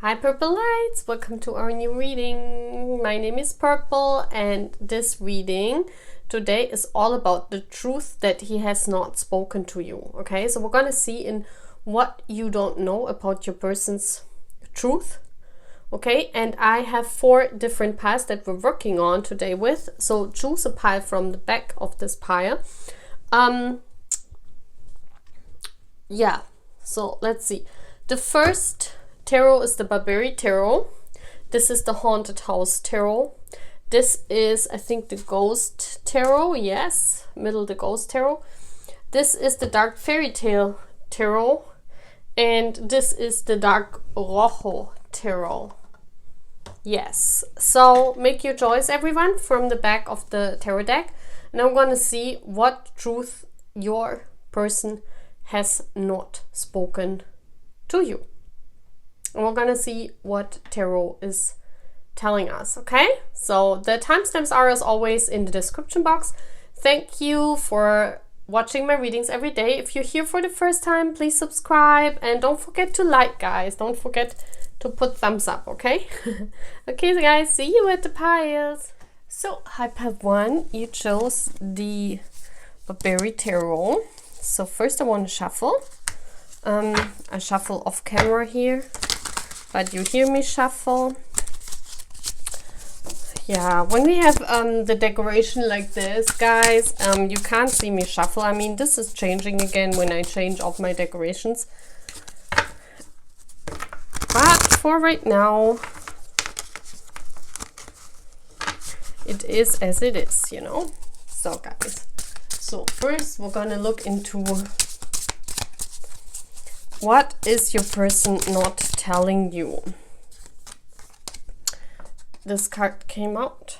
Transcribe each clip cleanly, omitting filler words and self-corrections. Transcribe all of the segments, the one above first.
Hi Purple Lights, welcome to our new reading. My name is Purple and this reading today is all about the truth that he has not spoken to you. Okay, so we're gonna see in what you don't know about your person's truth. Okay, and I have 4 different piles that we're working on today with. So choose a pile from the back of this pile. Yeah, so let's see. The first tarot is the Babieri Tarot. This is the Haunted House Tarot. This is, I think, the Ghost Tarot. Yes, middle the Ghost Tarot. This is the Dark Fairytale Tarot. And this is the Dark Royo Tarot. Yes, so make your choice, everyone, from the back of the tarot deck. And I'm going to see what truth your person has not spoken to you. And we're gonna see what tarot is telling us. Okay, so the timestamps are as always in the description box. Thank you for watching my readings every day. If you're here for the first time, please subscribe and don't forget to like, guys. Don't forget to put thumbs up. Okay. Okay, so guys, see you at the piles. So hi pile 1, you chose the Babieri Tarot. So first I want to shuffle. I shuffle off camera here, but you hear me shuffle. Yeah, when we have the decoration like this, guys, you can't see me shuffle. I mean, this is changing again when I change off my decorations. But for right now, it is as it is, you know. So guys, so first we're gonna look into what is your person not telling you. This card came out.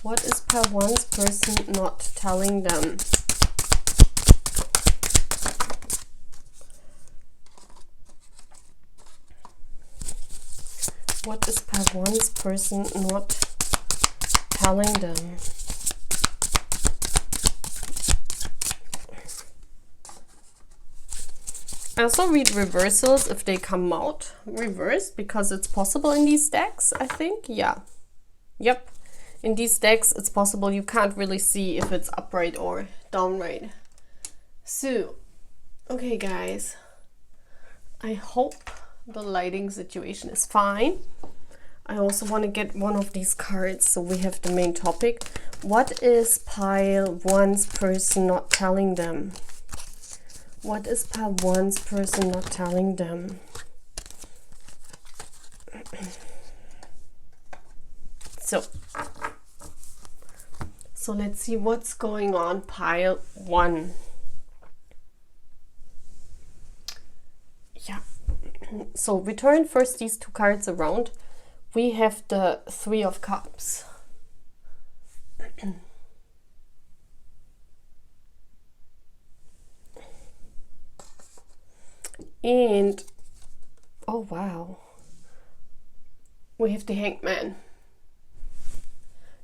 What is pile 1's person not telling them? What is pile 1's person not telling them? I also read reversals if they come out reversed, because it's possible in these decks, I think. Yeah. Yep. In these decks, it's possible. You can't really see if it's upright or downright. So, okay, guys. I hope the lighting situation is fine. I also want to get one of these cards so we have the main topic. What is pile 1's person not telling them? What is pile 1's person not telling them? So let's see what's going on, pile 1. Yeah. So we turn first these 2 cards around. We have the 3 of Cups. And, oh wow, we have the Hangman.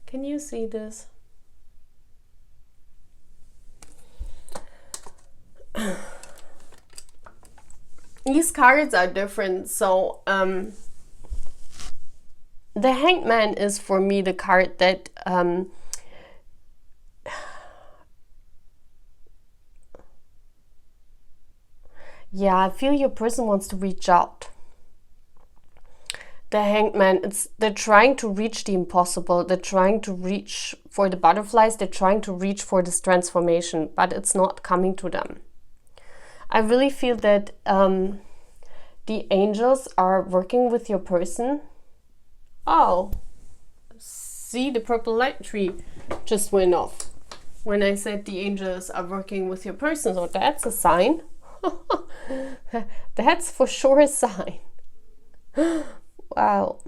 Can you see this? These cards are different. So, the Hangman is for me the card that, yeah, I feel your person wants to reach out. The Hangman, they're trying to reach the impossible. They're trying to reach for the butterflies. They're trying to reach for this transformation, but it's not coming to them. I really feel that the angels are working with your person. Oh, see, the purple light tree just went off when I said the angels are working with your person. So that's a sign. That's for sure a sign. Wow.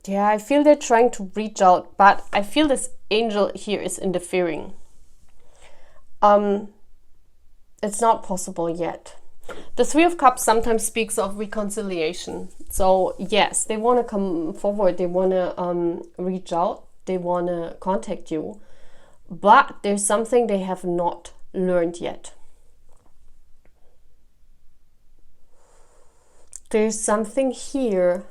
Yeah, I feel they're trying to reach out, but I feel this angel here is interfering. It's not possible yet. The 3 of Cups sometimes speaks of reconciliation. So yes, they want to come forward. They want to reach out. They want to contact you. But there's something they have not learned yet. there's something here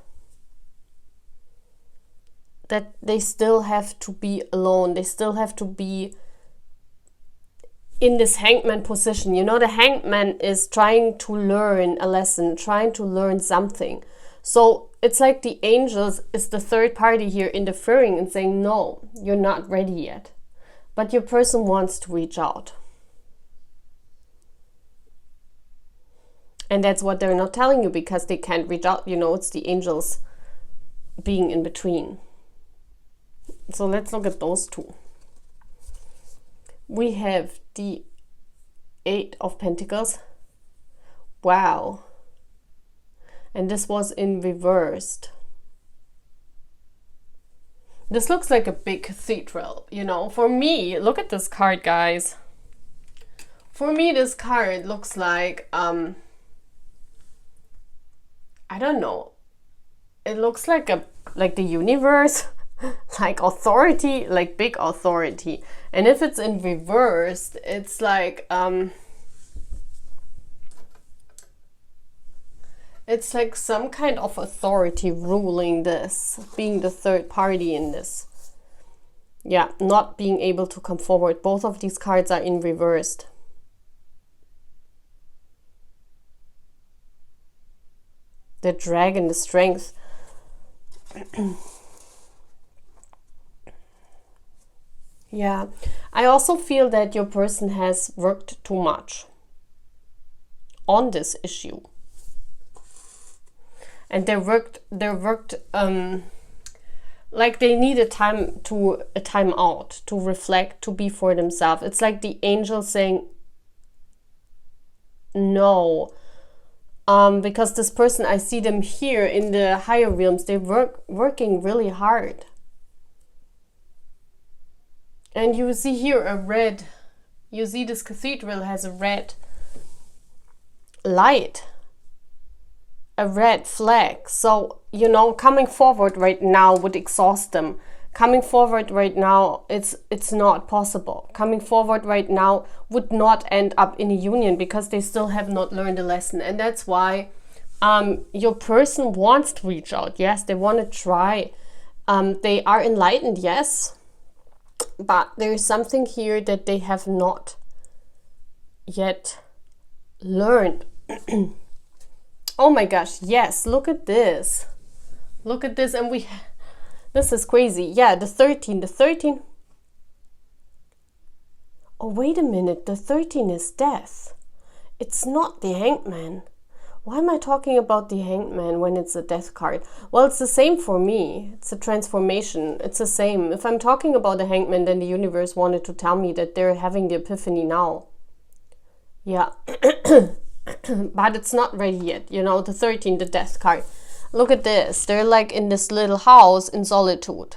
that they still have to be alone. They still have to be in this hangman position. You know, the hangman is trying to learn a lesson, trying to learn something. So it's like the angels is the third party here interfering and saying, no, you're not ready yet. But your person wants to reach out. And that's what they're not telling you, because they can't reach out. You know, it's the angels being in between. So let's look at those two. We have the 8 of Pentacles. Wow. And this was in reversed. This looks like a big cathedral, you know. For me, look at this card, guys. For me, this card looks like, I don't know. It looks like the universe, like authority, like big authority. And if it's in reversed, it's like, it's like some kind of authority ruling this, being the third party in this. Yeah, not being able to come forward. Both of these cards are in reversed. The dragon, the strength. Yeah, I also feel that your person has worked too much on this issue. And they worked like they need a time out, to reflect, to be for themselves. It's like the angel saying no. Because this person, I see them here in the higher realms, they're working really hard. And you see here a red, you see this cathedral has a red light, a red flag. So, you know, coming forward right now would exhaust them. Coming forward right now, it's not possible. Coming forward right now would not end up in a union, because they still have not learned a lesson. And that's why your person wants to reach out. Yes, they want to try. They are enlightened, yes. But there is something here that they have not yet learned. Oh my gosh, yes, look at this. Look at this, and this is crazy. Yeah, the 13. Oh, wait a minute, the 13 is death. It's not the hangman. Why am I talking about the hangman when it's a death card? Well, it's the same for me. It's a transformation. It's the same. If I'm talking about the hangman, then the universe wanted to tell me that they're having the epiphany now. Yeah. But it's not ready yet. You know, the 13, the death card. Look at this. They're like in this little house in solitude.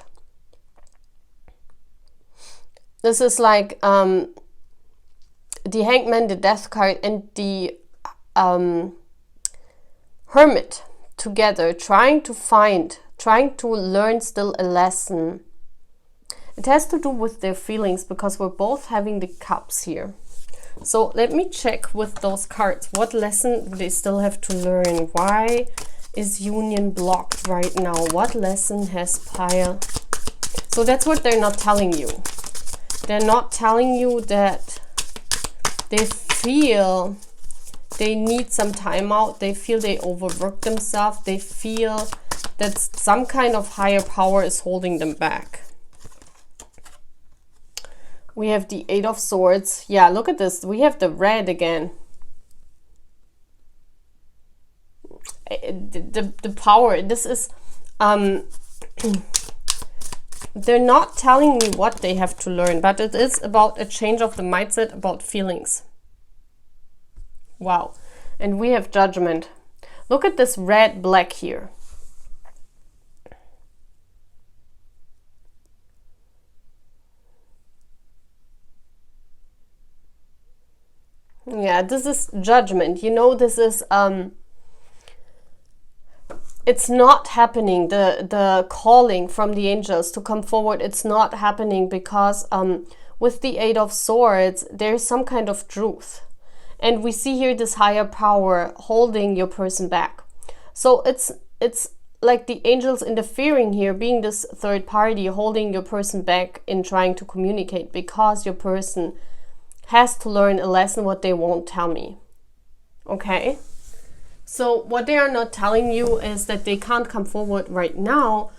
This is like the hangman, the death card, and the hermit together, trying to learn still a lesson. It has to do with their feelings, because we're both having the cups here. So let me check with those cards. What lesson do they still have to learn? Why is union blocked right now? What lesson has Pyre? So that's what they're not telling you. They're not telling you that they feel they need some time out. They feel they overworked themselves. They feel that some kind of higher power is holding them back. We have the 8 of Swords. Yeah, look at this. We have the red again. The power. This is... they're not telling me what they have to learn, but it is about a change of the mindset, about feelings. Wow. And we have Judgment. Look at this red-black here. Yeah, this is Judgment. You know, this is it's not happening. The calling from the angels to come forward, it's not happening because with the 8 of Swords, there's some kind of truth. And we see here this higher power holding your person back. So it's like the angels interfering here, being this third party, holding your person back in trying to communicate, because your person has to learn a lesson what they won't tell me. Okay? So what they are not telling you is that they can't come forward right now,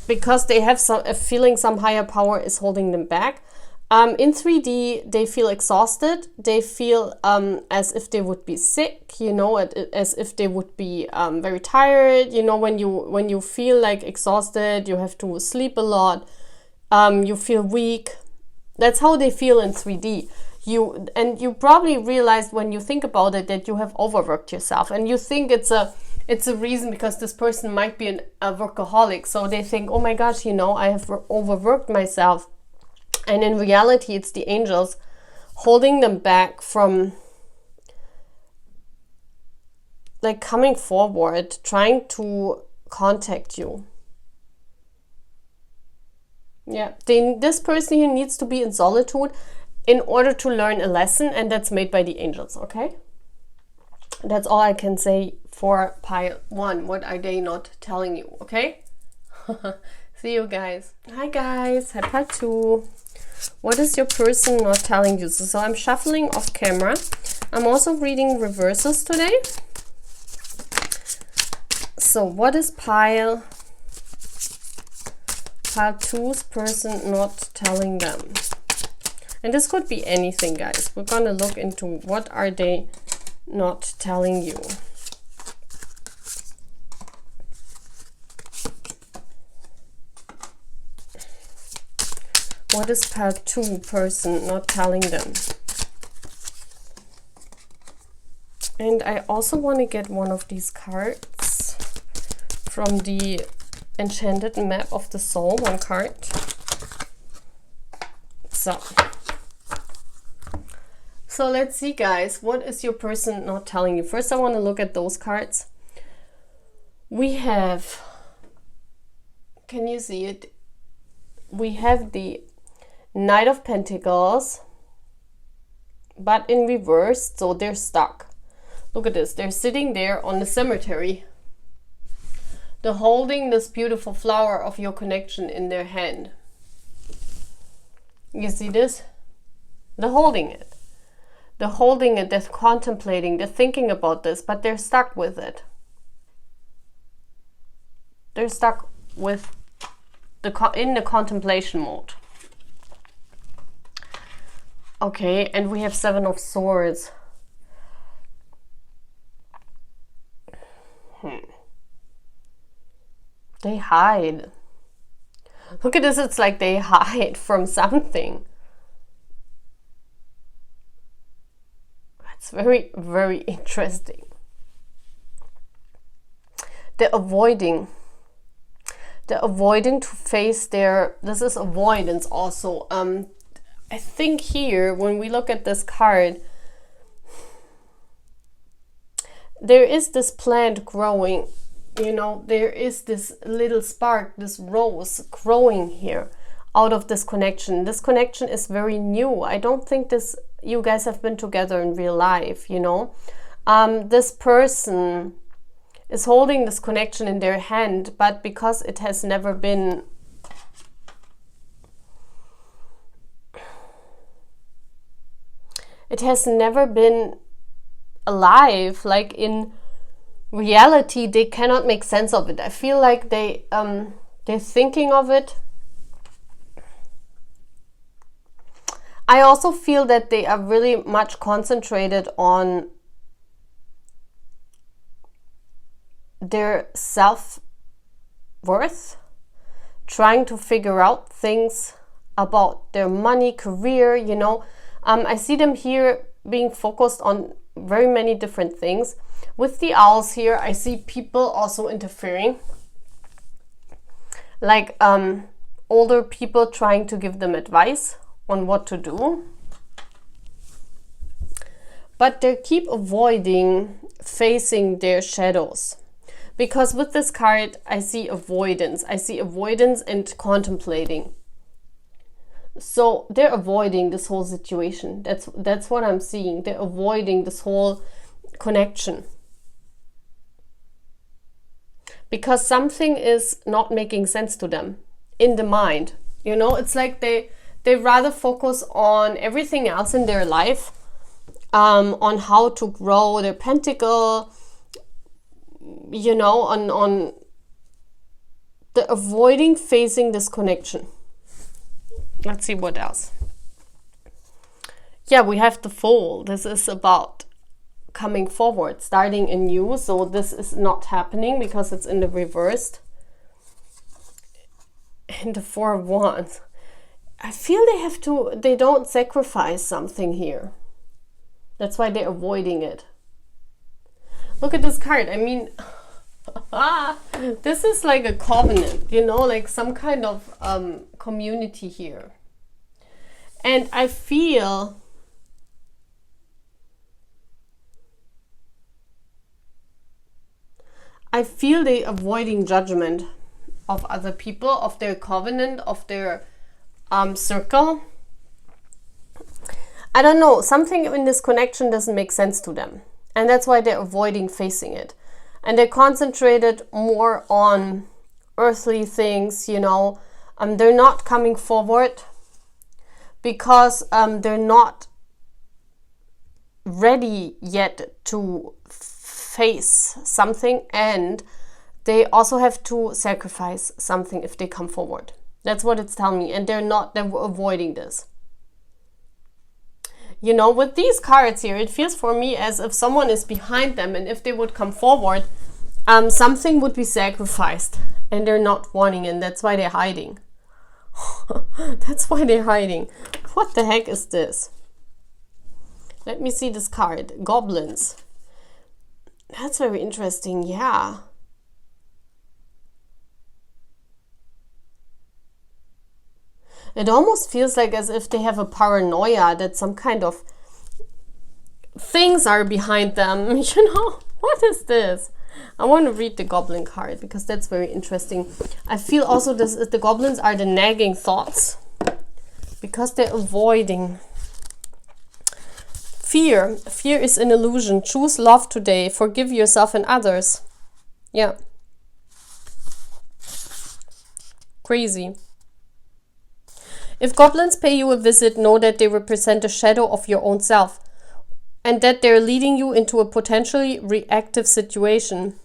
because they have a feeling some higher power is holding them back. In 3D, they feel exhausted. They feel as if they would be sick, you know, as if they would be very tired. You know, when you feel like exhausted, you have to sleep a lot, you feel weak. That's how they feel in 3D. You probably realized when you think about it that you have overworked yourself, and you think it's a reason because this person might be a workaholic. So they think, oh my gosh, you know, I have overworked myself. And in reality, it's the angels holding them back from like coming forward, trying to contact you. Yeah, this person here needs to be in solitude in order to learn a lesson, and that's made by the angels, okay? That's all I can say for pile 1. What are they not telling you, okay? See you guys. Hi guys, hi part 2. What is your person not telling you? So I'm shuffling off camera. I'm also reading reverses today. So what is pile 2's person not telling them? And this could be anything, guys. We're gonna look into what are they not telling you. What is part 2 person not telling them? And I also want to get one of these cards from the Enchanted Map of the Soul, one card. So let's see, guys, what is your person not telling you? First, I want to look at those cards. We have, can you see it? We have the Knight of Pentacles, but in reverse, so they're stuck. Look at this, they're sitting there on the cemetery. They're holding this beautiful flower of your connection in their hand. You see this? They're holding it. They're holding it, they're contemplating, they're thinking about this, but they're stuck with it. They're stuck with in the contemplation mode. Okay, and we have 7 of Swords. They hide. Look at this, it's like they hide from something. It's very, very interesting. They're avoiding. They're avoiding to face their, this is avoidance also. I think here, when we look at this card, there is this plant growing, you know, there is this little spark, this rose growing here out of this connection. This connection is very new. I don't think you guys have been together in real life, you know. This person is holding this connection in their hand, but because it has never been alive, like in reality, they cannot make sense of it. I feel like they're thinking of it. I also feel that they are really much concentrated on their self-worth, trying to figure out things about their money, career, you know. I see them here being focused on very many different things. With the owls here, I see people also interfering, like older people trying to give them advice on what to do, but they keep avoiding facing their shadows, because with this card I see avoidance. I see avoidance and contemplating. So they're avoiding this whole situation. That's what I'm seeing. They're avoiding this whole connection. because something is not making sense to them in the mind. You know, it's like they rather focus on everything else in their life, on how to grow their pentacle, you know, on the avoiding facing this connection. Let's see what else. Yeah, we have the Fool. This is about coming forward, starting anew. So this is not happening because it's in the reversed. And the Four of Wands. I feel they don't sacrifice something here. That's why they're avoiding it. Look at this card. I mean, this is like a covenant, you know, like some kind of community here. And I feel they avoiding judgment of other people, of their covenant, of their circle. I don't know, something in this connection doesn't make sense to them. And that's why they're avoiding facing it. And they're concentrated more on earthly things, you know. They're not coming forward because they're not ready yet to face something, and they also have to sacrifice something if they come forward. That's what it's telling me. And they're avoiding this. You know, with these cards here, it feels for me as if someone is behind them, and if they would come forward, something would be sacrificed, and they're not wanting, and that's why they're hiding. That's why they're hiding. What the heck is this? Let me see this card. Goblins. That's very interesting. Yeah. It almost feels like as if they have a paranoia that some kind of things are behind them. You know, what is this? I want to read the Goblin card because that's very interesting. I feel also the Goblins are the nagging thoughts because they're avoiding. Fear. Fear is an illusion. Choose love today. Forgive yourself and others. Yeah. Crazy. If goblins pay you a visit, know that they represent a shadow of your own self, and that they're leading you into a potentially reactive situation.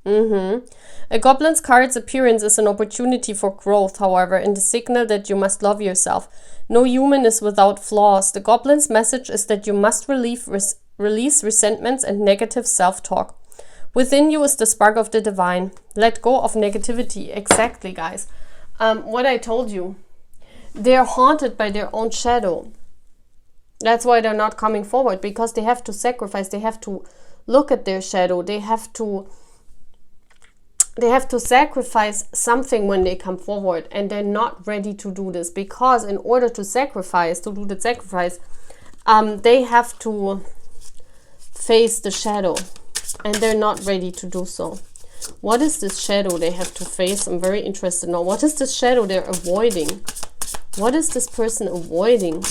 A goblin's card's appearance is an opportunity for growth, however, and a signal that you must love yourself. No human is without flaws. The goblin's message is that you must release resentments and negative self-talk. Within you is the spark of the divine. Let go of negativity. Exactly, guys. What I told you. They're haunted by their own shadow. That's why they're not coming forward, because they have to sacrifice. They have to look at their shadow. They have to sacrifice something when they come forward, and they're not ready to do this, because in order to do the sacrifice, they have to face the shadow, and they're not ready to do so. What is this shadow they have to face? I'm very interested now. What is this shadow they're avoiding? What is this person avoiding?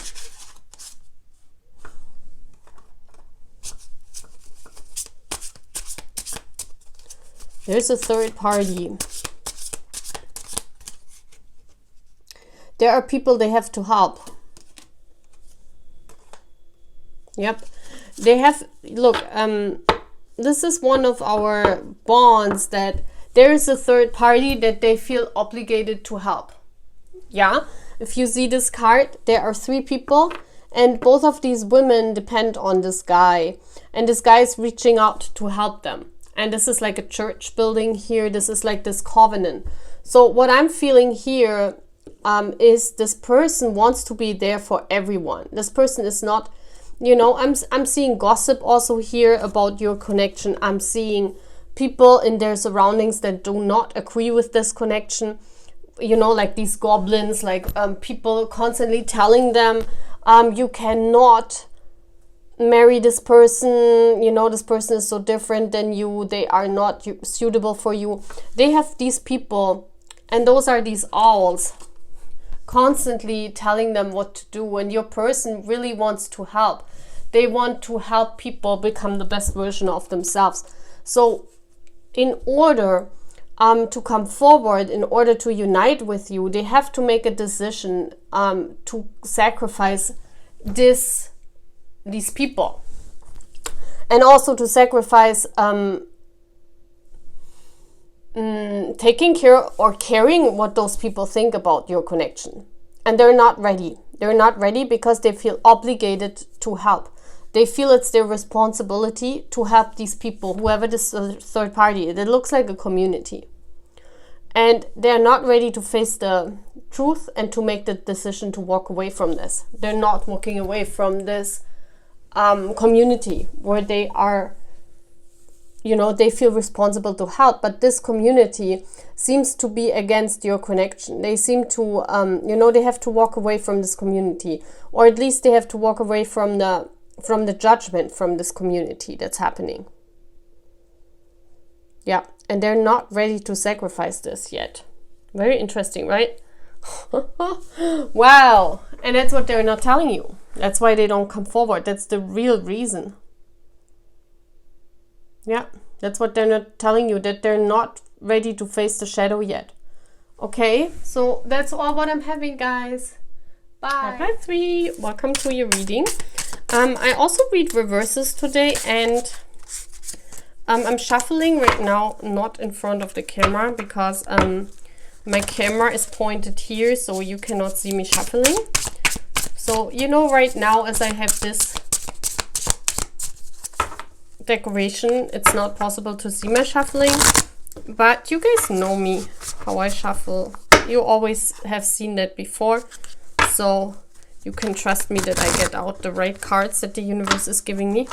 There's a third party. There are people they have to help. Yep. They have, look, this is one of our bonds, that there is a third party that they feel obligated to help. Yeah. If you see this card, there are 3 people, and both of these women depend on this guy, and this guy is reaching out to help them. And this is like a church building here. This is like this covenant. So what I'm feeling here is this person wants to be there for everyone. This person is not, you know, I'm seeing gossip also here about your connection. I'm seeing people in their surroundings that do not agree with this connection. You know, like these goblins, like people constantly telling them, you cannot marry this person, you know, this person is so different than you, they are not suitable for you. They have these people, and those are these owls, constantly telling them what to do. And your person really wants to help. They want to help people become the best version of themselves. So in order to come forward in order to unite with you, they have to make a decision to sacrifice these people, and also to sacrifice taking care or caring what those people think about your connection. And they're not ready. They're not ready because they feel obligated to help. They feel it's their responsibility to help these people, whoever this third party is. It looks like a community. And they're not ready to face the truth and to make the decision to walk away from this. They're not walking away from this community where they are, you know, they feel responsible to help. But this community seems to be against your connection. They seem to, you know, they have to walk away from this community. Or at least they have to walk away from the judgment from this community that's happening. Yeah, and they're not ready to sacrifice this yet. Very interesting, right? Wow. And that's what they're not telling you. That's why they don't come forward. That's the real reason. Yeah, that's what they're not telling you, that they're not ready to face the shadow yet. Okay, so that's all what I'm having, guys. Bye. Bye, 3. Welcome to your reading. I also read reverses today, and I'm shuffling right now, not in front of the camera, because my camera is pointed here, so you cannot see me shuffling. So, you know, right now, as I have this decoration, it's not possible to see my shuffling, but you guys know me, how I shuffle. You always have seen that before, so you can trust me that I get out the right cards that the universe is giving me.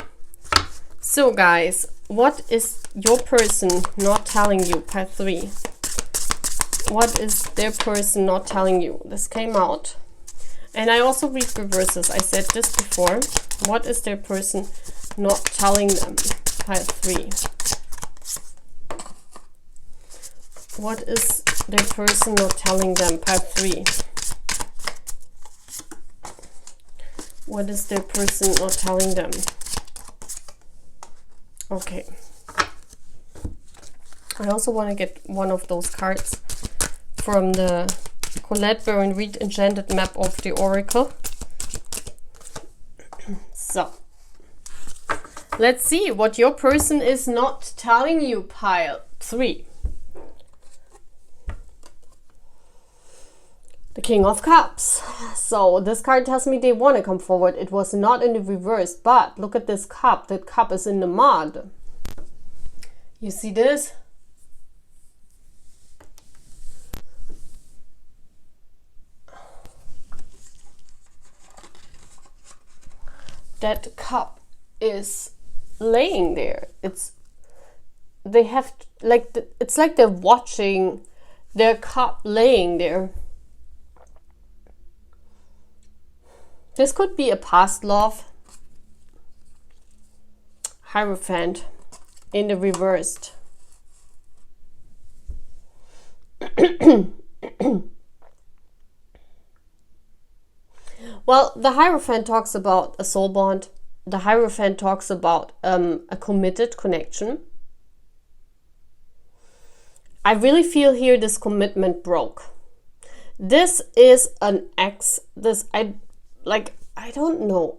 So guys, what is your person not telling you, part 3? What is their person not telling you? This came out. And I also read reverses. I said this before. What is their person not telling them, part 3? What is their person not telling them, part 3? What is their person not telling them? Okay. I also want to get one of those cards from the Colette Baron Reed Enchanted Map of the Oracle. So, let's see what your person is not telling you, pile 3. The King of Cups. So this card tells me they want to come forward. It was not in the reverse, but look at this cup. That cup is in the mud. You see this? That cup is laying there. It's like they're watching their cup laying there. This could be a past love. Hierophant in the reversed. Well, the Hierophant talks about a soul bond. The Hierophant talks about a committed connection. I really feel here this commitment broke. This is an ex. I don't know.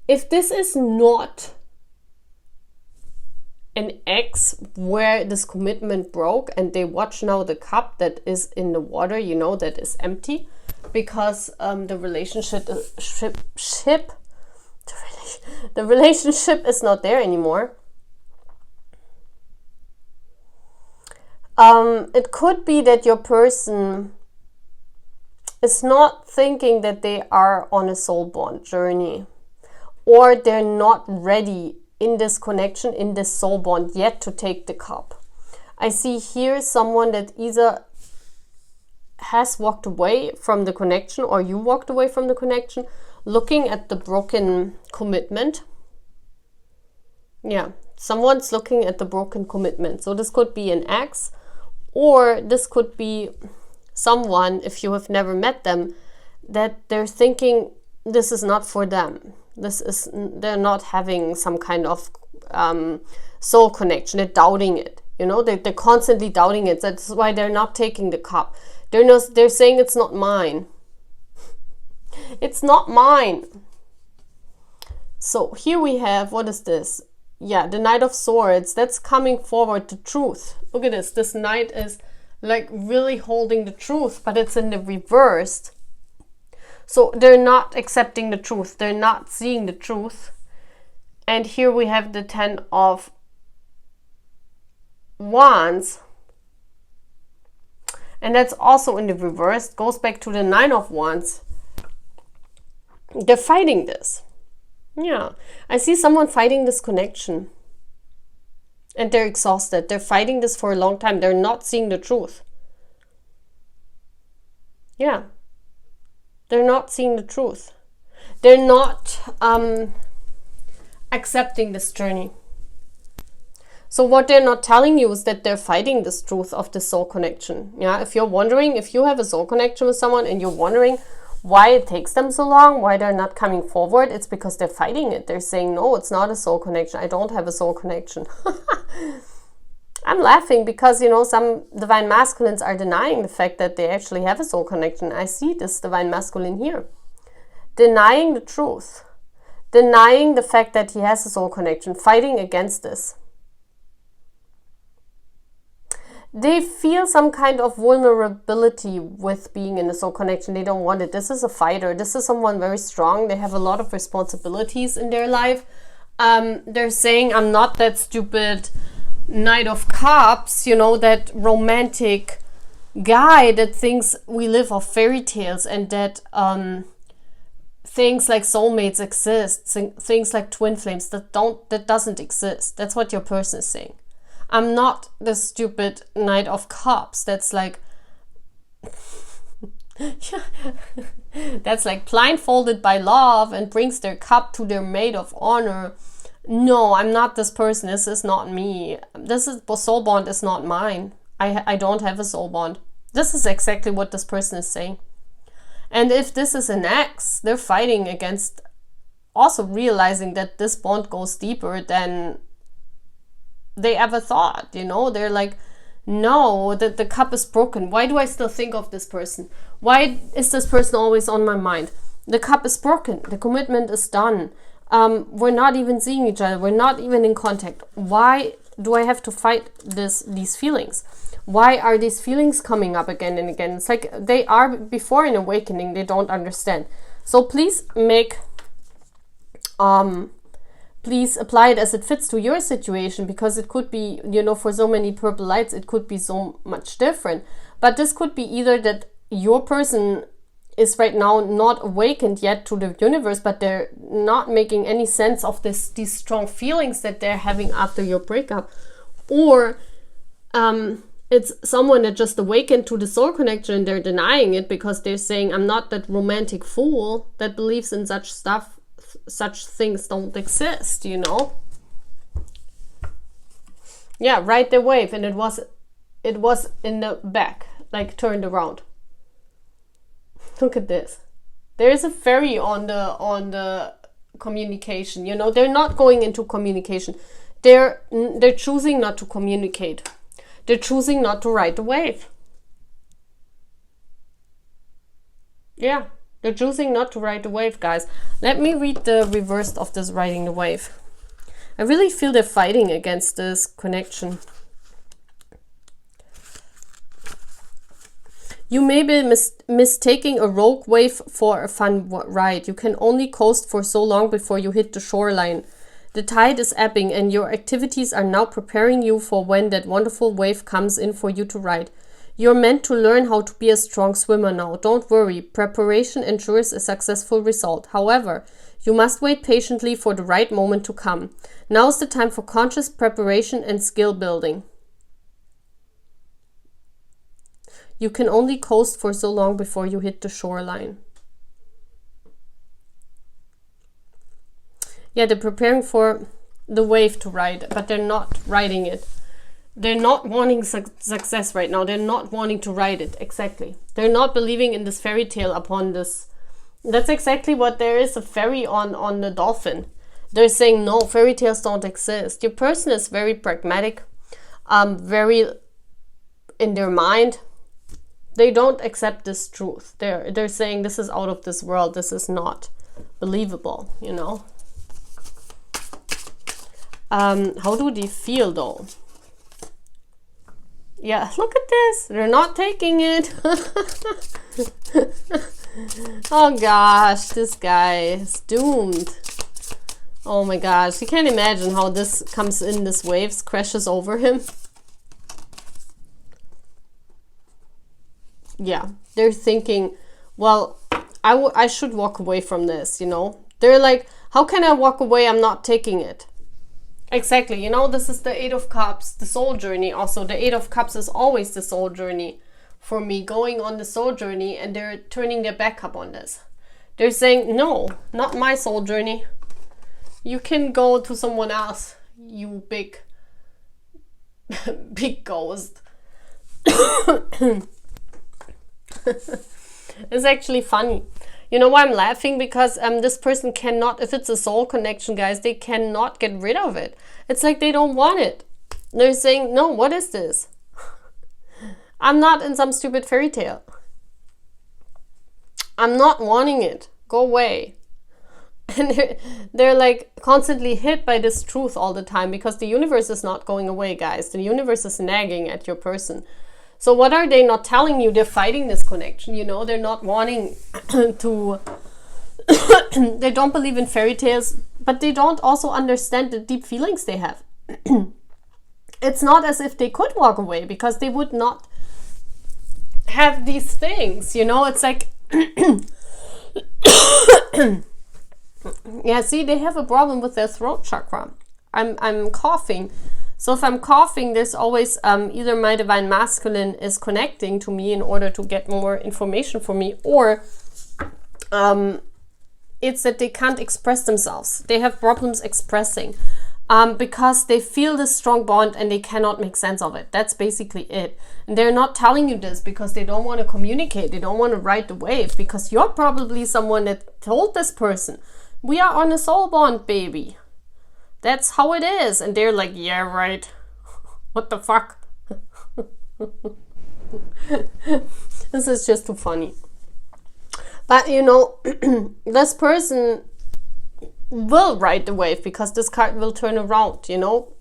If this is not an ex where this commitment broke and they watch now the cup that is in the water, you know, that is empty, because the relationship is not there anymore. It could be that your person is not thinking that they are on a soul bond journey, or they're not ready in this connection, in this soul bond yet to take the cup. I see here someone that either has walked away from the connection, or you walked away from the connection, looking at the broken commitment. Yeah, someone's looking at the broken commitment. So this could be an ex, or this could be someone, if you have never met them, that they're thinking this is not for them. They're not having some kind of soul connection. They're doubting it. You know, they're constantly doubting it. That's why they're not taking the cup. They're saying it's not mine. It's not mine. So here we have, what is this? Yeah, the Knight of Swords. That's coming forward, the truth. Look at this. This knight is like really holding the truth, but it's in the reversed. So they're not accepting the truth. They're not seeing the truth. And here we have the 10 of Wands. And that's also in the reverse. Goes back to the 9 of Wands. They're fighting this. Yeah. I see someone fighting this connection. And they're exhausted. They're fighting this for a long time. They're not seeing the truth. Yeah. They're not seeing the truth. They're not accepting this journey. So what they're not telling you is that they're fighting this truth of the soul connection. Yeah, if you're wondering, if you have a soul connection with someone and you're wondering why it takes them so long, why they're not coming forward, it's because they're fighting it. They're saying, no, it's not a soul connection. I don't have a soul connection. I'm laughing because, you know, some divine masculines are denying the fact that they actually have a soul connection. I see this divine masculine here. Denying the truth. Denying the fact that he has a soul connection. Fighting against this. They feel some kind of vulnerability with being in a soul connection. They don't want it. This is a fighter. This is someone very strong. They have a lot of responsibilities in their life. They're saying, I'm not that stupid Knight of Cups, you know, that romantic guy that thinks we live off fairy tales and that things like soulmates exist, things like twin flames that doesn't exist. That's what your person is saying. I'm not the stupid Knight of Cups that's like that's like blindfolded by love and brings their cup to their maid of honor. No, I'm not this person. This is not me. This is soul bond is not mine. I don't have a soul bond. This is exactly what this person is saying. And if this is an ex, they're fighting against also realizing that this bond goes deeper than they ever thought, you know. They're like, no, that the cup is broken. Why do I still think of this person? Why is this person always on my mind? The cup is broken. The commitment is done. We're not even seeing each other. We're not even in contact. Why do I have to fight these feelings? Why are these feelings coming up again and again? It's like they are before an awakening. They don't understand. So please please apply it as it fits to your situation, because it could be, you know, for so many purple lights, it could be so much different. But this could be either that your person is right now not awakened yet to the universe, but they're not making any sense of these strong feelings that they're having after your breakup. Or it's someone that just awakened to the soul connection and they're denying it because they're saying, I'm not that romantic fool that believes in such stuff. Such things don't exist, you know. Yeah, ride the wave. And it was in the back, like turned around. Look at this. There is a fairy on the communication, you know. They're not going into communication. They're choosing not to communicate. They're choosing not to ride the wave. Yeah. They're choosing not to ride the wave, guys. Let me read the reverse of this riding the wave. I really feel they're fighting against this connection. You may be mistaking a rogue wave for a fun ride. You can only coast for so long before you hit the shoreline. The tide is ebbing and your activities are now preparing you for when that wonderful wave comes in for you to ride. You're meant to learn how to be a strong swimmer now. Don't worry, preparation ensures a successful result. However, you must wait patiently for the right moment to come. Now's the time for conscious preparation and skill building. You can only coast for so long before you hit the shoreline. Yeah, they're preparing for the wave to ride, but they're not riding it. They're not wanting success right now. They're not wanting to ride it. Exactly. They're not believing in this fairy tale upon this. That's exactly what there is, a fairy on the dolphin. They're saying, no, fairy tales don't exist. Your person is very pragmatic. very in their mind. They don't accept this truth. They're saying this is out of this world. This is not believable, you know. How do they feel though? Yeah, look at this. They're not taking it. Oh gosh, this guy is doomed. Oh my gosh, you can't imagine how this comes in, this waves, crashes over him. Yeah, they're thinking, well, I should walk away from this, you know. They're like, how can I walk away? I'm not taking it. Exactly, you know, this is the Eight of Cups, the soul journey. Also, the Eight of Cups is always the soul journey for me, going on the soul journey, and they're turning their back up on this. They're saying, no, not my soul journey. You can go to someone else, you big, big ghost. It's actually funny. You know why I'm laughing? Because this person cannot, if it's a soul connection, guys, they cannot get rid of it. It's like they don't want it. They're saying, no, what is this? I'm not in some stupid fairy tale. I'm not wanting it. Go away. And they're like constantly hit by this truth all the time, because the universe is not going away, guys. The universe is nagging at your person. So what are they not telling you? They're fighting this connection, you know. They're not wanting to... They don't believe in fairy tales, but they don't also understand the deep feelings they have. It's not as if they could walk away, because they would not have these things, you know. It's like... Yeah, see, they have a problem with their throat chakra. I'm coughing. So if I'm coughing, there's always either my divine masculine is connecting to me in order to get more information for me, or it's that they can't express themselves. They have problems expressing because they feel this strong bond and they cannot make sense of it. That's basically it. And they're not telling you this because they don't want to communicate. They don't want to ride the wave, because you're probably someone that told this person, we are on a soul bond, baby. That's how it is. And they're like, yeah, right. What the fuck? This is just too funny. But, you know, this person will ride the wave, because this card will turn around, you know.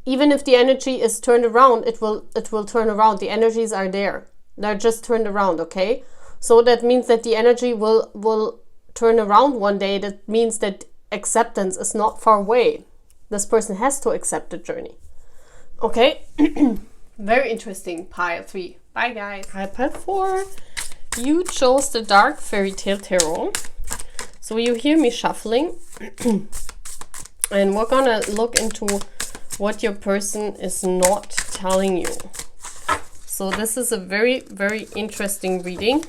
Even if the energy is turned around, it will turn around. The energies are there. They're just turned around, okay? So that means that the energy will turn around one day. That means that acceptance is not far away. This person has to accept the journey. Okay. Very interesting. Pile 3. Bye, guys. Pile 4. You chose the Dark Fairy Tale Tarot. So you hear me shuffling. And we're gonna look into what your person is not telling you. So this is a very, very interesting reading.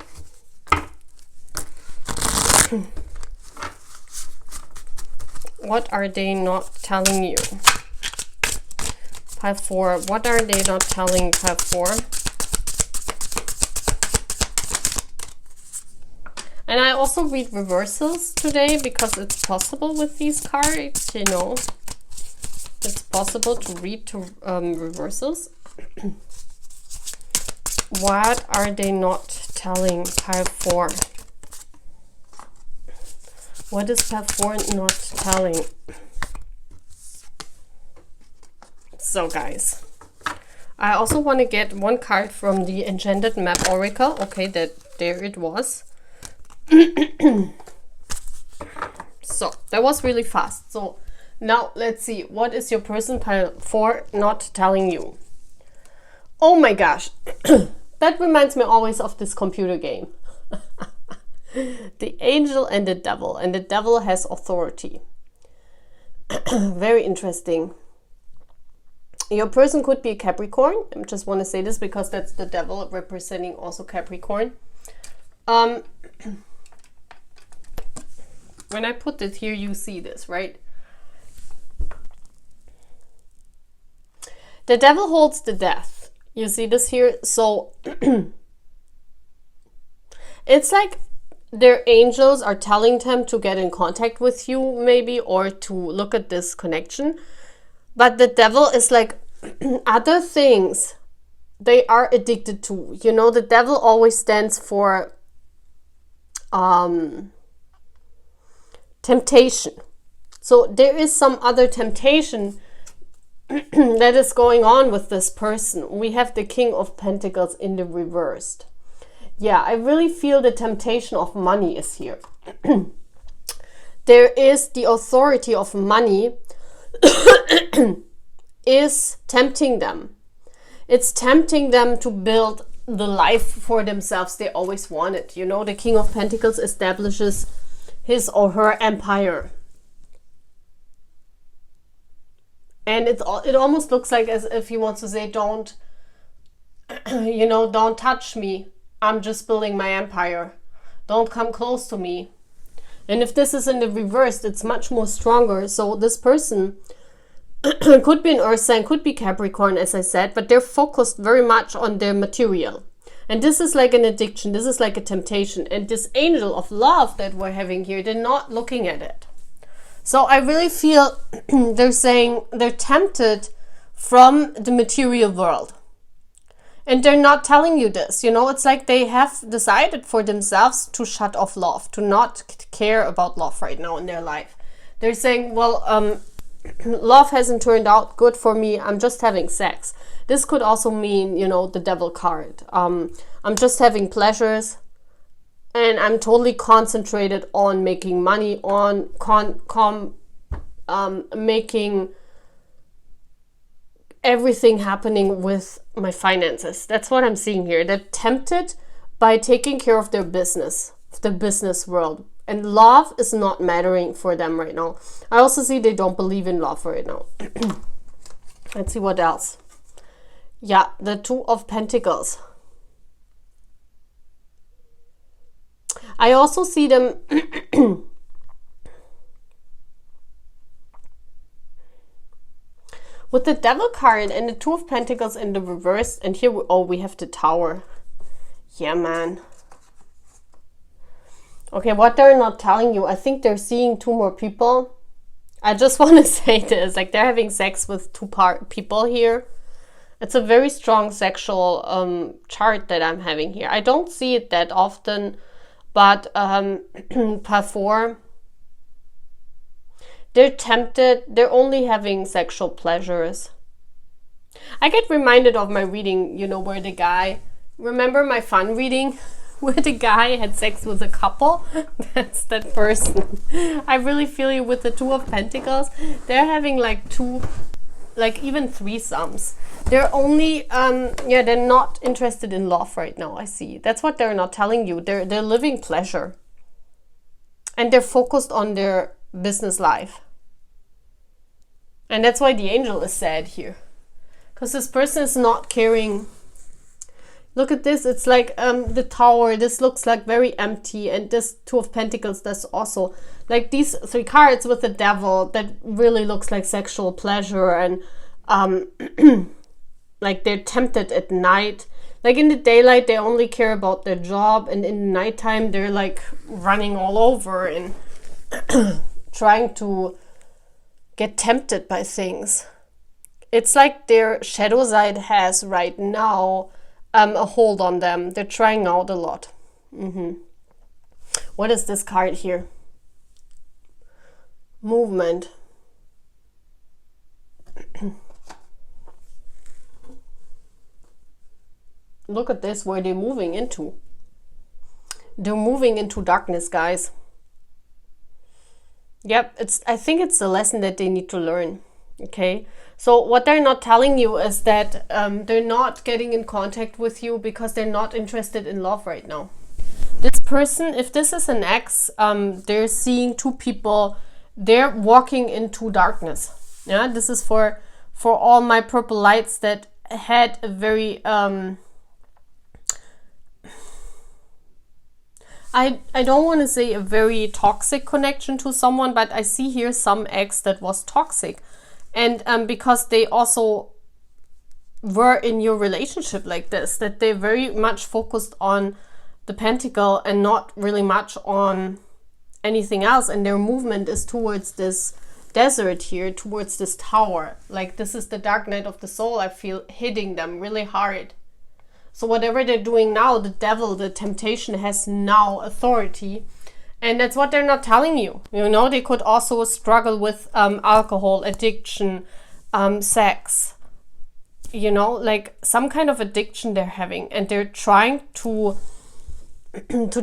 What are they not telling you? Pile 4. What are they not telling Pile 4? And I also read reversals today, because it's possible with these cards, you know. It's possible to read to reversals. What are they not telling Pile 4? What is Pile 4 not telling? So, guys, I also want to get one card from the Enchanted Map Oracle. Okay, there it was. So, that was really fast. So, now let's see. What is your person Pile 4 not telling you? Oh my gosh. That reminds me always of this computer game. The angel and the devil has authority. Very interesting. Your person could be a Capricorn. I just want to say this because that's the devil representing also Capricorn. When I put it here, you see this, right? The devil holds the death. You see this here? So it's like their angels are telling them to get in contact with you, maybe, or to look at this connection. But the devil is like other things they are addicted to. You know, the devil always stands for temptation. So there is some other temptation that is going on with this person. We have the King of Pentacles in the reversed. Yeah, I really feel the temptation of money is here. There is the authority of money is tempting them. It's tempting them to build the life for themselves they always wanted. You know, the King of Pentacles establishes his or her empire. And it almost looks like as if he wants to say, don't, you know, don't touch me. I'm just building my empire. Don't come close to me. And if this is in the reverse, it's much more stronger. So this person could be an earth sign, could be Capricorn, as I said, but they're focused very much on their material. And this is like an addiction. This is like a temptation. And this angel of love that we're having here, they're not looking at it. So I really feel they're saying they're tempted from the material world. And they're not telling you this. You know, it's like they have decided for themselves to shut off love, to not care about love right now in their life. They're saying, well, love hasn't turned out good for me. I'm just having sex. This could also mean, you know, the devil card. I'm just having pleasures. And I'm totally concentrated on making money, on making everything happening with my finances. That's what I'm seeing here. They're tempted by taking care of their business, the business world. And love is not mattering for them right now. I also see they don't believe in love right now. Let's see what else. Yeah, the Two of Pentacles. I also see them with the Devil card and the Two of Pentacles in the reverse. And here, we have the Tower. Yeah, man. Okay, what they're not telling you, I think they're seeing two more people. I just want to say this, like they're having sex with two people here. It's a very strong sexual chart that I'm having here. I don't see it that often. But par 4, they're tempted. They're only having sexual pleasures. I get reminded of my reading, you know, where the guy, remember my fun reading? Where the guy had sex with a couple? That's that person. I really feel you with the Two of Pentacles. They're having like two, like even threesomes. They're only, yeah, they're not interested in love right now, I see. That's what they're not telling you. They're living pleasure. And they're focused on their business life. And that's why the angel is sad here. Because this person is not caring. Look at this. It's like the Tower. This looks like very empty. And this Two of Pentacles, that's also like these three cards with the Devil. That really looks like sexual pleasure. And like they're tempted at night. Like in the daylight, they only care about their job. And in the nighttime, they're like running all over and trying to get tempted by things. It's like their shadow side has right now a hold on them. They're trying out a lot. What is this card here? Movement. Look at this, where they're moving into. They're moving into darkness, guys. Yep, I think it's a lesson that they need to learn. Okay, so what they're not telling you is that they're not getting in contact with you because they're not interested in love right now. This person, if this is an ex, they're seeing two people. They're walking into darkness. Yeah, this is for all my purple lights that had a very I don't want to say a very toxic connection to someone, but I see here some ex that was toxic. And because they also were in your relationship like this, that they're very much focused on the pentacle and not really much on anything else. And their movement is towards this desert here towards this tower. Like this is the dark night of the soul, I feel, hitting them really hard. So whatever they're doing now, the devil, the temptation, has now authority. And that's what they're not telling you. You know, they could also struggle with alcohol, addiction, sex. You know, like some kind of addiction they're having. And they're trying to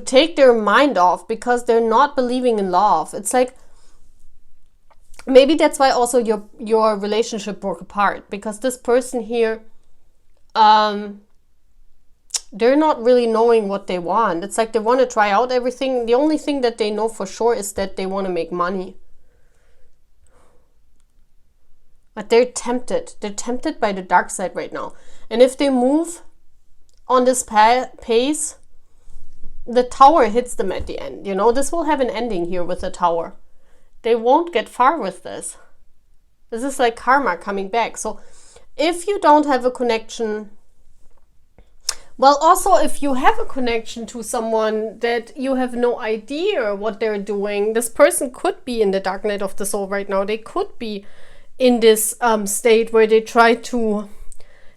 take their mind off because they're not believing in love. It's like, maybe that's why also your relationship broke apart. Because this person here, they're not really knowing what they want. It's like they want to try out everything. The only thing that they know for sure is that they want to make money. But they're tempted. They're tempted by the dark side right now. And if they move on this pace, the tower hits them at the end. You know, this will have an ending here with the tower. They won't get far with this. This is like karma coming back. So if you don't have a connection, well, also if you have a connection to someone that you have no idea what they're doing, this person could be in the dark night of the soul right now. They could be in this state where they try to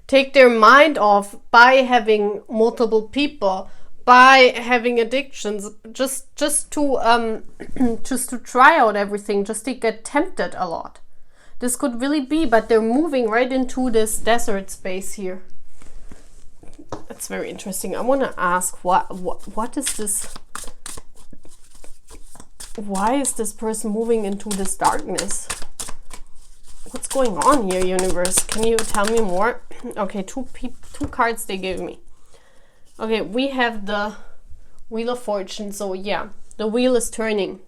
take their mind off by having multiple people, by having addictions, just to try out everything, just to get tempted a lot. This could really be, but they're moving right into this desert space here. That's very interesting. I want to ask what is this? Why is this person moving into this darkness? What's going on here, universe? Can you tell me more? Okay, two cards they gave me. Okay, we have the Wheel of Fortune. So yeah, the wheel is turning.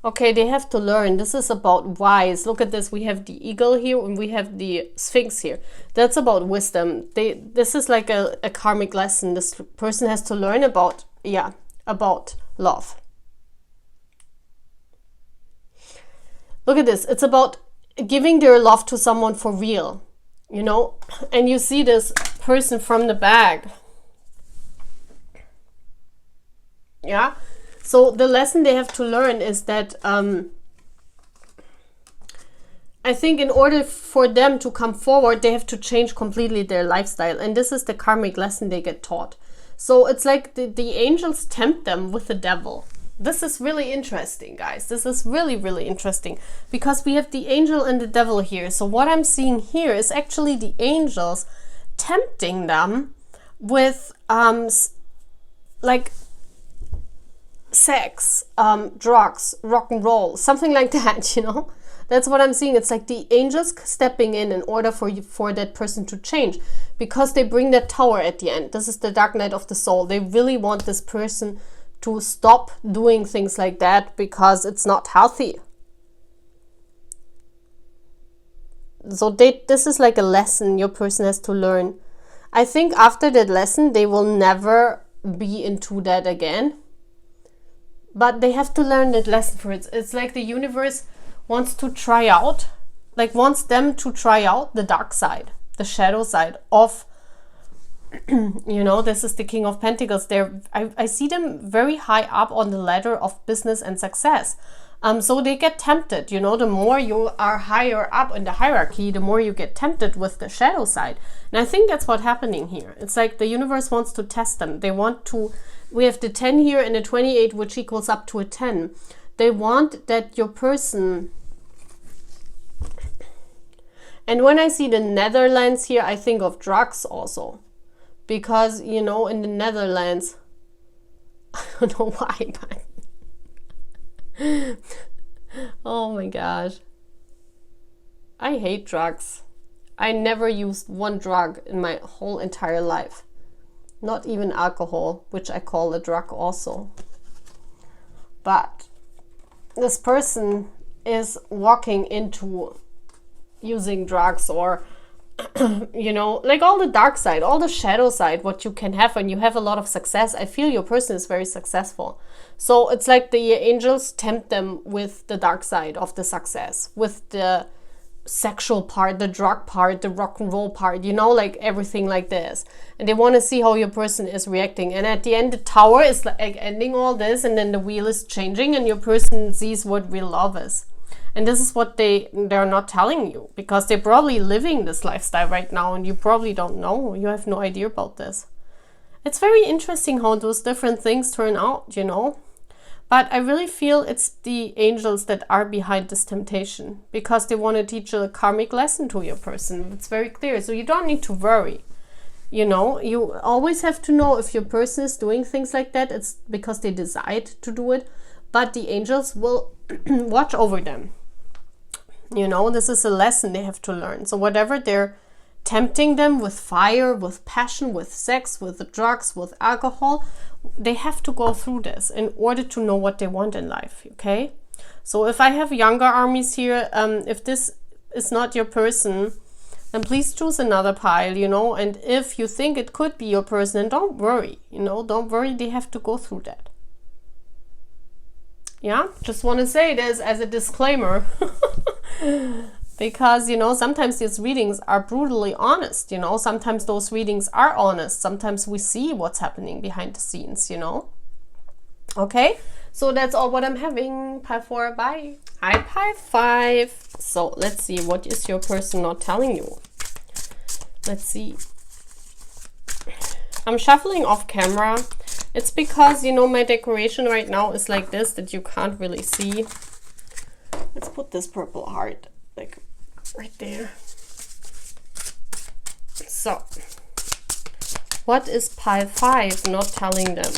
Okay, they have to learn. This is about wise. Look at this. We have the eagle here and we have the Sphinx here. That's about wisdom. This is like a karmic lesson. This person has to learn about love. Look at this. It's about giving their love to someone for real, you know? And you see this person from the back. Yeah? So the lesson they have to learn is that I think in order for them to come forward, they have to change completely their lifestyle. And this is the karmic lesson they get taught. So it's like the angels tempt them with the devil. This is really interesting, guys. This is really, really interesting. Because we have the angel and the devil here. So what I'm seeing here is actually the angels tempting them with like sex, drugs, rock and roll, something like that, you know? That's what I'm seeing. It's like the angels stepping in order for that person to change, because they bring that tower at the end. This is the dark night of the soul. They really want this person to stop doing things like that because it's not healthy. So this is like a lesson your person has to learn. I think after that lesson, they will never be into that again. But they have to learn that lesson for it. It's like the universe wants to try out, like wants them to try out the dark side, the shadow side of, you know, this is the King of Pentacles. I see them very high up on the ladder of business and success. So they get tempted, you know, the more you are higher up in the hierarchy, the more you get tempted with the shadow side. And I think that's what's happening here. It's like the universe wants to test them. They want to, we have the 10 here and the 28, which equals up to a 10. They want that your person, and when I see the Netherlands here, I think of drugs also. Because, you know, in the Netherlands, I don't know why, but oh my gosh. I hate drugs. I never used one drug in my whole entire life. Not even alcohol, which I call a drug also. But this person is walking into using drugs, or you know, like all the dark side, all the shadow side, what you can have when you have a lot of success. I feel your person is very successful. So it's like the angels tempt them with the dark side of the success, with the sexual part, the drug part, the rock and roll part, you know, like everything like this. And they want to see how your person is reacting. And at the end, the tower is like ending all this, and then the wheel is changing and your person sees what real love is. And this is what they're not telling you, because they're probably living this lifestyle right now and you probably don't know. You have no idea about this. It's very interesting how those different things turn out, you know. But I really feel it's the angels that are behind this temptation, because they want to teach a karmic lesson to your person. It's very clear. So you don't need to worry. You know, you always have to know if your person is doing things like that, it's because they decide to do it. But the angels will watch over them. You know, this is a lesson they have to learn. So whatever they're tempting them with fire, with passion, with sex, with drugs, with alcohol, they have to go through this in order to know what they want in life, okay? So if I have younger armies here, if this is not your person, then please choose another pile, you know. And if you think it could be your person, then don't worry, you know, don't worry, they have to go through that. Yeah, just want to say this as a disclaimer. Because, you know, sometimes these readings are brutally honest, you know. Sometimes those readings are honest. Sometimes we see what's happening behind the scenes, you know. Okay, so that's all what I'm having. Pile 4, bye. Hi, pile 5. So let's see, what is your person not telling you? Let's see. I'm shuffling off camera. It's because, you know, my decoration right now is like this, that you can't really see. Let's put this purple heart like right there. So, what is pile 5 not telling them?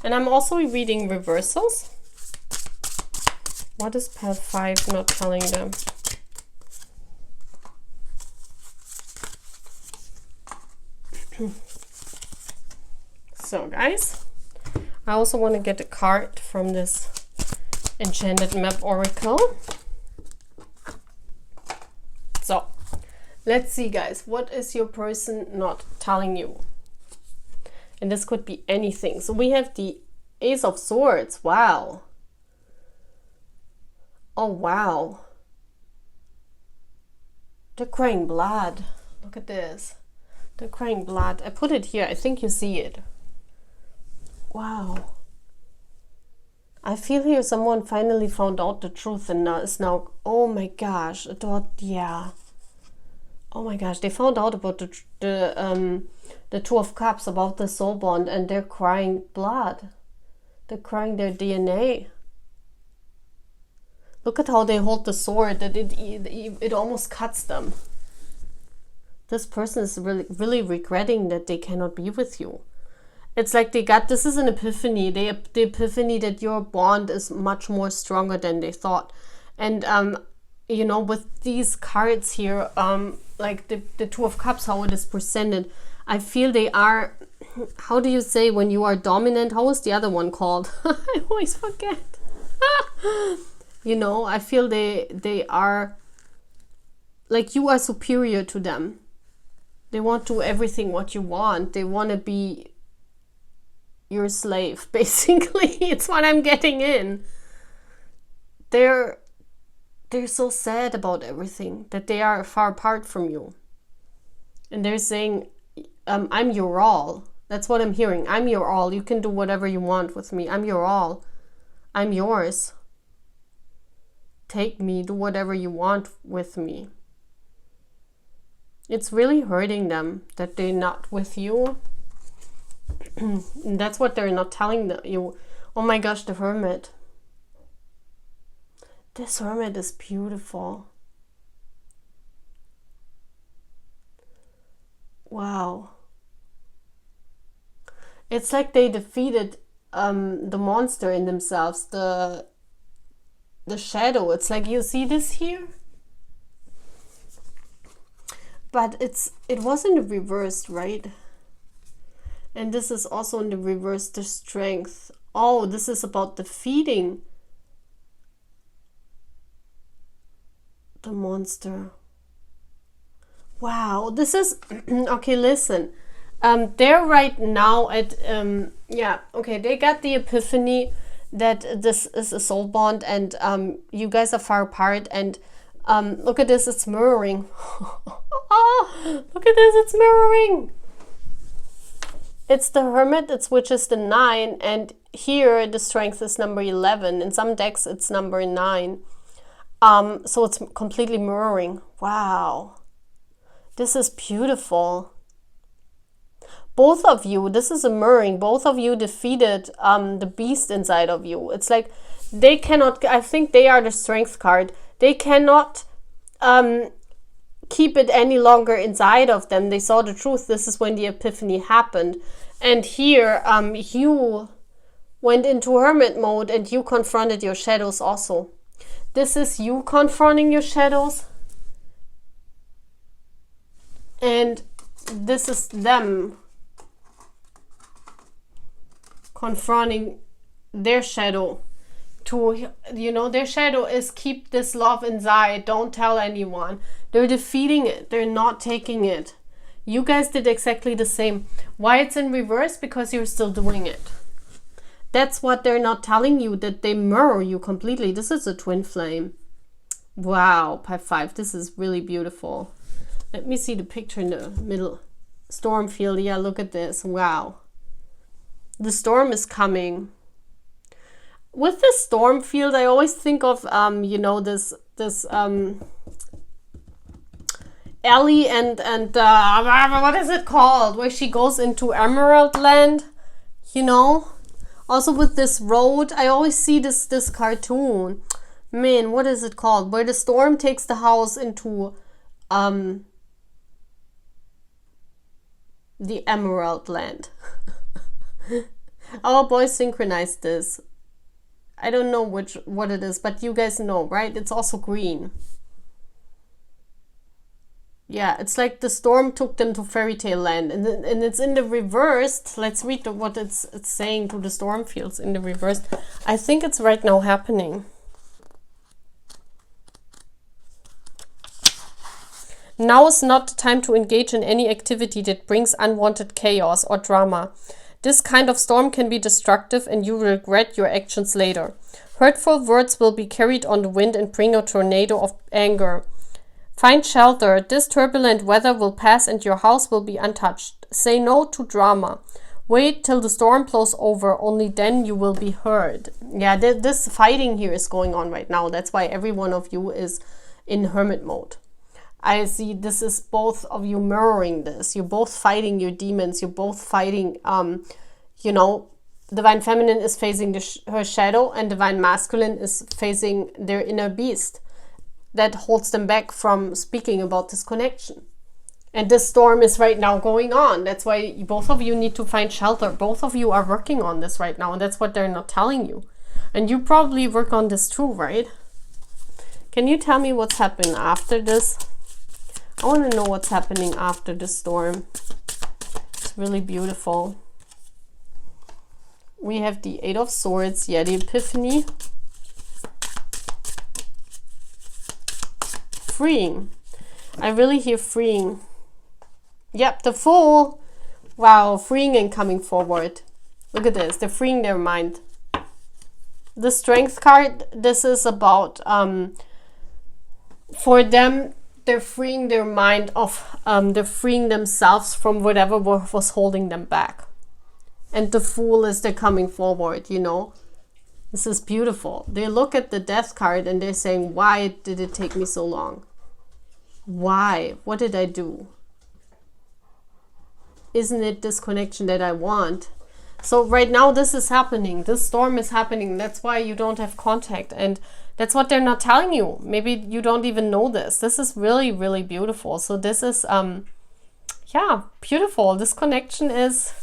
And I'm also reading reversals. What is pile 5 not telling them? So guys, I also want to get a card from this Enchanted Map Oracle. So let's see guys, what is your person not telling you? And this could be anything. So we have the Ace of Swords. Wow. Oh wow. They're crying blood. Look at this. They're crying blood. I put it here. I think you see it. Wow. I feel here someone finally found out the truth and is now, oh my gosh, I thought, yeah. Oh my gosh, they found out about the Two of Cups, about the soul bond, and they're crying blood. They're crying their DNA. Look at how they hold the sword, that it almost cuts them. This person is really regretting that they cannot be with you. It's like they got, this is an epiphany. The epiphany that your bond is much more stronger than they thought. And, you know, with these cards here, like the Two of Cups, how it is presented, I feel they are, how do you say when you are dominant? How is the other one called? I always forget. You know, I feel they are, like you are superior to them. They want to do everything what you want. They want to be your slave, basically. It's what I'm getting in. They're so sad about everything, that they are far apart from you. And they're saying, I'm your all. That's what I'm hearing. I'm your all. You can do whatever you want with me. I'm your all. I'm yours. Take me. Do whatever you want with me. It's really hurting them that they're not with you. And that's what they're not telling you. Oh my gosh, the Hermit. This Hermit is beautiful. Wow. It's like they defeated the monster in themselves, the shadow. It's like, you see this here? But it wasn't reversed, right? And this is also in the reverse, the Strength. Oh, this is about defeating the monster. Wow, this is okay. Listen, they're right now at yeah, okay, they got the epiphany that this is a soul bond, and you guys are far apart, and look at this, it's mirroring. Oh, look at this, it's mirroring. It's the Hermit, which is the 9, and here the Strength is number 11. In some decks, it's number 9. So it's completely mirroring. Wow. This is beautiful. Both of you, this is a mirroring. Both of you defeated the beast inside of you. It's like they cannot, I think they are the Strength card. They cannot keep it any longer inside of them. They saw the truth. This is when the epiphany happened. And here you went into hermit mode and you confronted your shadows also. This is you confronting your shadows. And this is them confronting their shadow. To, you know, their shadow is keep this love inside, don't tell anyone. They're defeating it, they're not taking it. You guys did exactly the same. Why it's in reverse? Because you're still doing it. That's what they're not telling you, that they mirror you completely. This is a twin flame. Wow, pie 5, this is really beautiful. Let me see the picture in the middle. Storm field, yeah, look at this, wow. The storm is coming. With this storm field, I always think of, you know, this Ellie and what is it called? Where she goes into Emerald Land, you know? Also with this road, I always see this cartoon. Man, what is it called? Where the storm takes the house into the Emerald Land. Our boys synchronized this. I don't know what it is, but you guys know, right? It's also green. Yeah, it's like the storm took them to Fairytale Land, and it's in the reverse. Let's read what it's saying to the storm fields in the reverse. I think it's right now happening. Now is not the time to engage in any activity that brings unwanted chaos or drama. This kind of storm can be destructive and you will regret your actions later. Hurtful words will be carried on the wind and bring a tornado of anger. Find shelter. This turbulent weather will pass and your house will be untouched. Say no to drama. Wait till the storm blows over. Only then you will be heard. Yeah, this fighting here is going on right now. That's why every one of you is in hermit mode. I see this is both of you mirroring this. You're both fighting your demons. You're both fighting, you know, Divine Feminine is facing her shadow and Divine Masculine is facing their inner beast that holds them back from speaking about this connection. And this storm is right now going on. That's why both of you need to find shelter. Both of you are working on this right now, and that's what they're not telling you. And you probably work on this too, right? Can you tell me what's happening after this? I want to know what's happening after the storm. It's really beautiful. We have the 8 of Swords. Yeah, the Epiphany. Freeing. I really hear freeing. Yep, the Fool. Wow, freeing and coming forward. Look at this. They're freeing their mind. The Strength card, this is about, for them, they're freeing their mind of, they're freeing themselves from whatever was holding them back. And the Fool is they're coming forward, you know. This is beautiful. They look at the Death card and they're saying, why did it take me so long? Why? What did I do? Isn't it this connection that I want? So right now this is happening. This storm is happening. That's why you don't have contact. And that's what they're not telling you. Maybe you don't even know this. This is really, really beautiful. So this is, yeah, beautiful. This connection is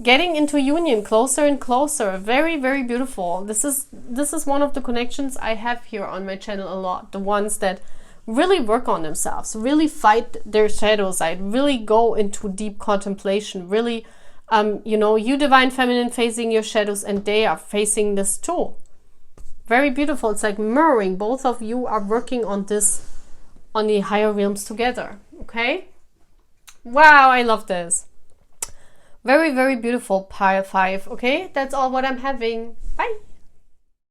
getting into union closer and closer. Very, very beautiful. This is one of the connections I have here on my channel a lot. The ones that really work on themselves, really fight their shadow side, really go into deep contemplation, really, you know, you Divine Feminine facing your shadows and they are facing this too. Very beautiful. It's like mirroring. Both of you are working on this, on the higher realms together. Okay. Wow, I love this. Very, very beautiful pile 5. Okay, that's all what I'm having. Bye.